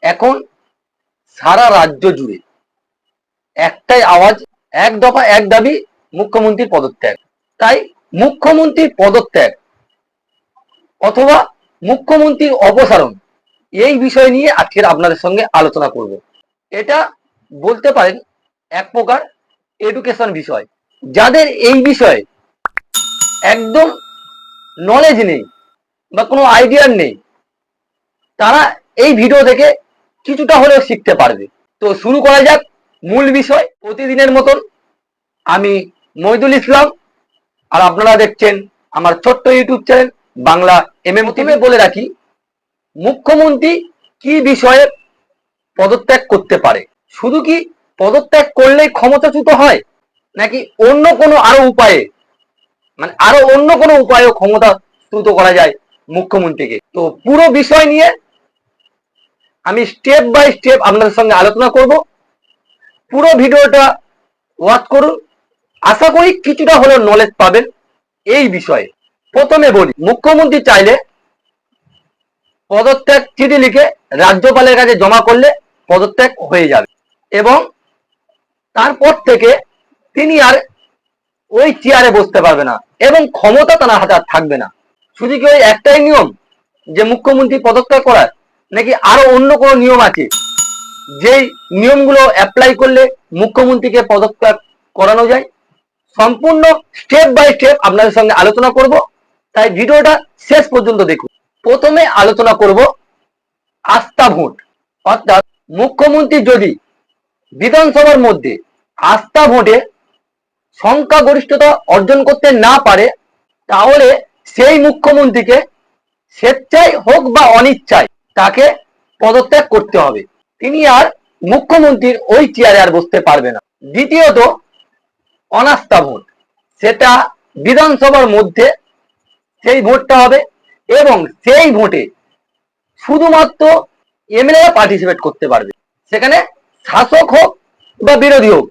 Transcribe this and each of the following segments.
এখন সারা রাজ্য জুড়ে একটাই আওয়াজ, এক দফা এক দাবি, মুখ্যমন্ত্রীর পদত্যাগ। তাই মুখ্যমন্ত্রীর পদত্যাগ অথবা মুখ্যমন্ত্রীর অপসারণ, এই বিষয় নিয়ে আজকের আপনাদের সঙ্গে আলোচনা করব। এটা বলতে পারেন এক প্রকার এডুকেশন বিষয়। যাদের এই বিষয়ে একদম নলেজ নেই বা কোনো আইডিয়া নেই, তারা এই ভিডিও থেকে কিছুটা হলেও শিখতে পারবে। তো শুরু করা যাক মূল বিষয়। প্রতিদিনের মতন আমি মহিদুল ইসলাম, আর আপনারা দেখছেন আমার ছোট্ট YouTube channel Bangla MM TV. বলে রাখি, মুখ্যমন্ত্রী কি বিষয়ে পদত্যাগ করতে পারে? শুধু কি পদত্যাগ করলেই ক্ষমতাচ্যুত হয়, নাকি অন্য কোনো আরো উপায়ে, মানে আরো অন্য কোনো উপায়েও ক্ষমতাচ্যুত করা যায় মুখ্যমন্ত্রীকে? তো পুরো বিষয় নিয়ে আমি স্টেপ বাই স্টেপ আপনাদের সঙ্গে আলোচনা করব। পুরো ভিডিওটা ওয়াচ করুন, আশা করি কিছুটা হলেও নলেজ পাবেন এই বিষয়ে। প্রথমে বলি, মুখ্যমন্ত্রী চাইলে পদত্যাগ চিঠি লিখে রাজ্যপালের কাছে জমা করলে পদত্যাগ হয়ে যাবে, এবং তারপর থেকে তিনি আর ওই চেয়ারে বসতে পারবে না এবং ক্ষমতা তার হাতে আর থাকবে না। শুধু কি ওই একটাই নিয়ম যে মুখ্যমন্ত্রী পদত্যাগ করার, নাকি আরো অন্য কোনো নিয়ম আছে যেই নিয়মগুলো অ্যাপ্লাই করলে মুখ্যমন্ত্রীকে পদত্যাগ করানো যায়? সম্পূর্ণ স্টেপ বাই স্টেপ আপনাদের সঙ্গে আলোচনা করব, তাই ভিডিওটা শেষ পর্যন্ত দেখুন। প্রথমে আলোচনা করব আস্থা ভোট। অর্থাৎ মুখ্যমন্ত্রী যদি বিধানসভার মধ্যে আস্থা ভোটে সংখ্যাগরিষ্ঠতা অর্জন করতে না পারে, তাহলে সেই মুখ্যমন্ত্রীকে স্বেচ্ছায় হোক বা অনিচ্ছায় তাকে পদত্যাগ করতে হবে। তিনি আর মুখ্যমন্ত্রীর ওই চেয়ারে আর বসতে পারবে না। দ্বিতীয়ত অনাস্থা ভোট, সেটা বিধানসভার মধ্যে সেই ভোটটা হবে, এবং সেই ভোটে শুধুমাত্র এমএলএ পার্টিসিপেট করতে পারবে। সেখানে শাসক হোক বা বিরোধী হোক,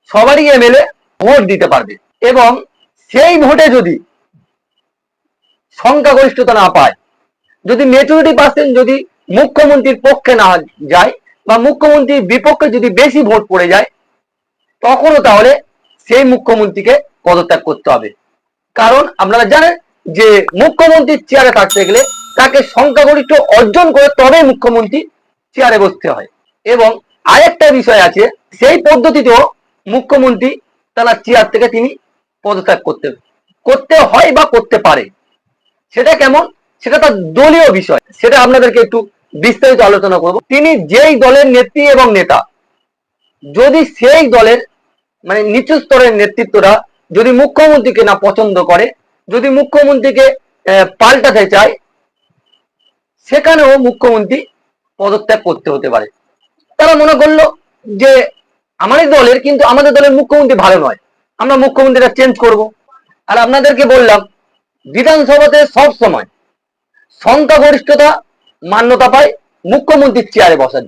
সবারই এমএলএ ভোট দিতে পারবে। এবং সেই ভোটে যদি সংখ্যাগরিষ্ঠতা না পায়, যদি মেজরিটি পার্সেন্ট যদি মুখ্যমন্ত্রীর পক্ষে না যায় বা মুখ্যমন্ত্রীর বিপক্ষে যদি বেশি ভোট পড়ে যায়, তখনও তাহলে সেই মুখ্যমন্ত্রীকে পদত্যাগ করতে হবে। কারণ আপনারা জানেন যে মুখ্যমন্ত্রীর চেয়ারে থাকতে গেলে তাকে সংখ্যাগরিষ্ঠ অর্জন করে তবে মুখ্যমন্ত্রী চেয়ারে বসতে হয়। এবং আরেকটা বিষয় আছে, সেই পদ্ধতিতেও মুখ্যমন্ত্রী তার চেয়ার থেকে তিনি পদত্যাগ করতে হয় বা করতে পারে। সেটা কেমন, সেটা তার দলীয় বিষয়, সেটা আপনাদেরকে একটু বিস্তারিত আলোচনা করব। তিনি যেই দলের নেত্রী এবং নেতা, যদি সেই দলের মানে নিচু স্তরের নেতৃত্বরা যদি মুখ্যমন্ত্রীকে না পছন্দ করে, যদি মুখ্যমন্ত্রীকে পাল্টাতে চায়, সেখানেও মুখ্যমন্ত্রী পদত্যাগ করতে হতে পারে। তারা মনে করলো যে আমাদের দলের, কিন্তু আমাদের দলের মুখ্যমন্ত্রী ভালো নয়, আমরা মুখ্যমন্ত্রীটা চেঞ্জ করব। আর আপনাদেরকে বললাম, বিধানসভাতে সব সময় সংখ্যাগরিষ্ঠতা মান্যতা পায় মুখ্যমন্ত্রীর চেয়ারে বসার।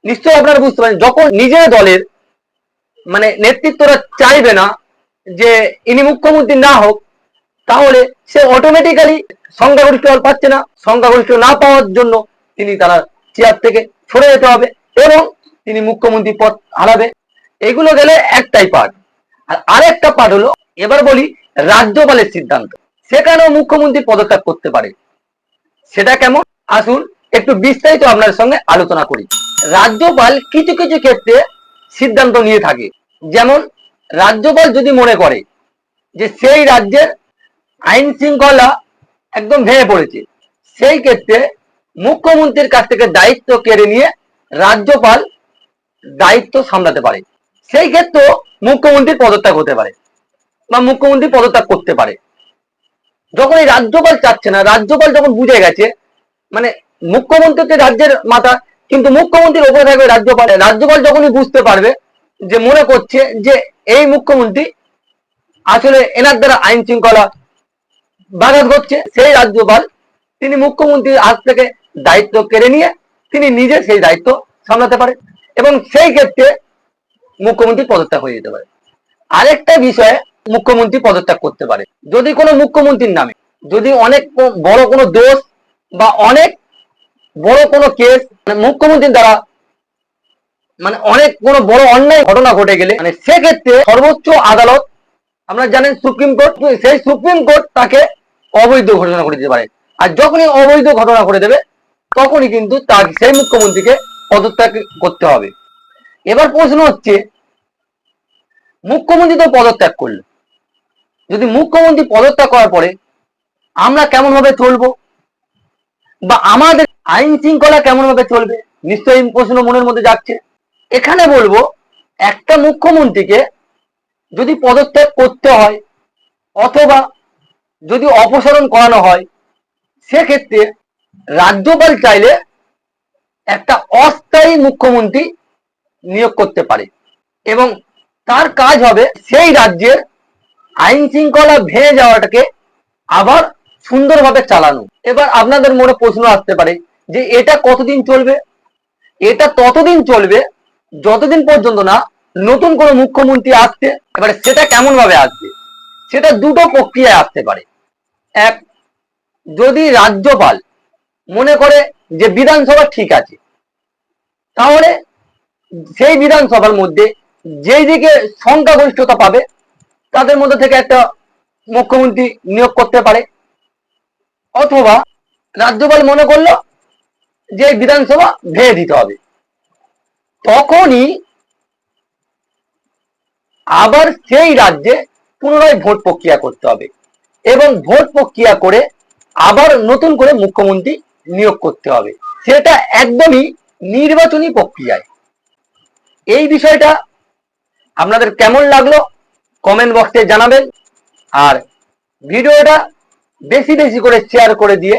নিশ্চয়ই আপনারা বুঝতে পারেন, যখন নিজের দলের মানে নেতৃত্বরা চাইবে না যে ইনি মুখ্যমন্ত্রী না হোক, তাহলে সে অটোমেটিক্যালি সংখ্যাগরিষ্ঠ পাচ্ছে না। সংখ্যাগরিষ্ঠ না পাওয়ার জন্য তিনি তারা চেয়ার থেকে সরে যেতে হবে এবং তিনি মুখ্যমন্ত্রী পদ হারাবে। এগুলো গেলে একটাই পার্ট। আর আরেকটা পার্ট হলো, এবার বলি রাজ্যপালের সিদ্ধান্ত। সেখানেও মুখ্যমন্ত্রী পদত্যাগ করতে পারে। সেটা কেমন, আসুন একটু বিস্তারিত আপনার সঙ্গে আলোচনা করি। রাজ্যপাল কিছু কিছু ক্ষেত্রে সিদ্ধান্ত নিয়ে থাকে। যেমন রাজ্যপাল যদি মনে করে যে সেই রাজ্যের আইন শৃঙ্খলা একদম ভেঙে পড়েছে, সেই ক্ষেত্রে মুখ্যমন্ত্রীর কাছ থেকে দায়িত্ব কেড়ে নিয়ে রাজ্যপাল দায়িত্ব সামলাতে পারে। সেই ক্ষেত্রে মুখ্যমন্ত্রীর পদত্যাগ হতে পারে বা মুখ্যমন্ত্রী পদত্যাগ করতে পারে। যখন এই রাজ্যপাল চাচ্ছে না, রাজ্যপাল যখন বুঝে গেছে মানে মুখ্যমন্ত্রী হচ্ছে রাজ্যের মাথা, কিন্তু মুখ্যমন্ত্রীর উপরে থাকবে রাজ্যপাল। রাজ্যপাল যখনই বুঝতে পারবে যে মনে করছে যে এই মুখ্যমন্ত্রী আসলে এনার দ্বারা আইন শৃঙ্খলা ব্যাঘাত ঘটছে, সেই রাজ্যপাল তিনি মুখ্যমন্ত্রীর হাত থেকে দায়িত্ব কেড়ে নিয়ে তিনি নিজে সেই দায়িত্ব সামলাতে পারে, এবং সেই ক্ষেত্রে মুখ্যমন্ত্রী পদত্যাগ হয়ে যেতে পারে। আরেকটা বিষয়ে মুখ্যমন্ত্রী পদত্যাগ করতে পারে, যদি কোনো মুখ্যমন্ত্রীর নামে যদি অনেক বড় কোনো দোষ বা অনেক বড় কোনো কেস, মুখ্যমন্ত্রীর দ্বারা অনেক কোনো বড় অন্যায় ঘটনা ঘটে গেলে সেক্ষেত্রে সর্বোচ্চ আদালত, আপনারা জানেন সুপ্রিম কোর্ট, সেই সুপ্রিম কোর্ট তাকে অবৈধ ঘোষণা করে দিতে পারে। আর যখনই অবৈধ ঘটনা করে দেবে তখনই কিন্তু তাকে, সেই মুখ্যমন্ত্রীকে পদত্যাগ করতে হবে। এবার প্রশ্ন হচ্ছে, মুখ্যমন্ত্রী তো পদত্যাগ করলো, যদি মুখ্যমন্ত্রী পদত্যাগ করার পরে আমরা কেমন ভাবে চলবো, বা আমাদের আইন শৃঙ্খলা কেমন ভাবে চলবে, নিশ্চয়ই প্রশ্ন মনের মধ্যে যাচ্ছে। এখানে বলবো, একটা মুখ্যমন্ত্রীকে যদি পদত্যাগ করতে হয় অথবা যদি অপসারণ করানো হয়, সেক্ষেত্রে রাজ্যপাল চাইলে একটা অস্থায়ী মুখ্যমন্ত্রী নিয়োগ করতে পারে এবং তার কাজ হবে সেই রাজ্যের আইন শৃঙ্খলা ভেঙে যাওয়াটাকে আবার সুন্দরভাবে চালানো। এবার আপনাদের মনে প্রশ্ন আসতে পারে যে এটা কতদিন চলবে? এটা ততদিন চলবে যতদিন পর্যন্ত না নতুন কোনো মুখ্যমন্ত্রী আসছে। এবারে সেটা কেমন ভাবে আসবে, সেটা দুটো প্রক্রিয়ায় আসতে পারে। এক, যদি রাজ্যপাল মনে করে যে বিধানসভা ঠিক আছে, তাহলে সেই বিধানসভার মধ্যে যেই দিকে সংখ্যাগরিষ্ঠতা পাবে তাদের মধ্যে থেকে একটা মুখ্যমন্ত্রী নিয়োগ করতে পারে। অথবা রাজ্যপাল মনে করলো যে বিধানসভা ভেঙে দিতে হবে, তখনই আবার সেই রাজ্যে পুনরায় ভোট প্রক্রিয়া করতে হবে এবং ভোট প্রক্রিয়া করে আবার নতুন করে মুখ্যমন্ত্রী নিয়োগ করতে হবে। সেটা একদমই নির্বাচনী প্রক্রিয়ায়। এই বিষয়টা আপনাদের কেমন লাগলো কমেন্ট বক্সে জানাবেন, আর ভিডিওটা বেশি বেশি করে শেয়ার করে দিয়ে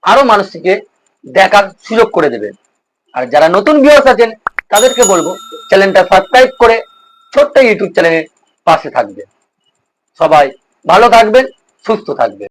আরো মানুষকে দেখার সুযোগ করে দেবেন। আর যারা নতুন ভিউয়ার্স আছেন তাদেরকে বলবো চ্যানেলটা সাবস্ক্রাইব করে ছোট্ট ইউটিউব চ্যানেলের পাশে থাকবেন। সবাই ভালো থাকবেন, সুস্থ থাকবেন।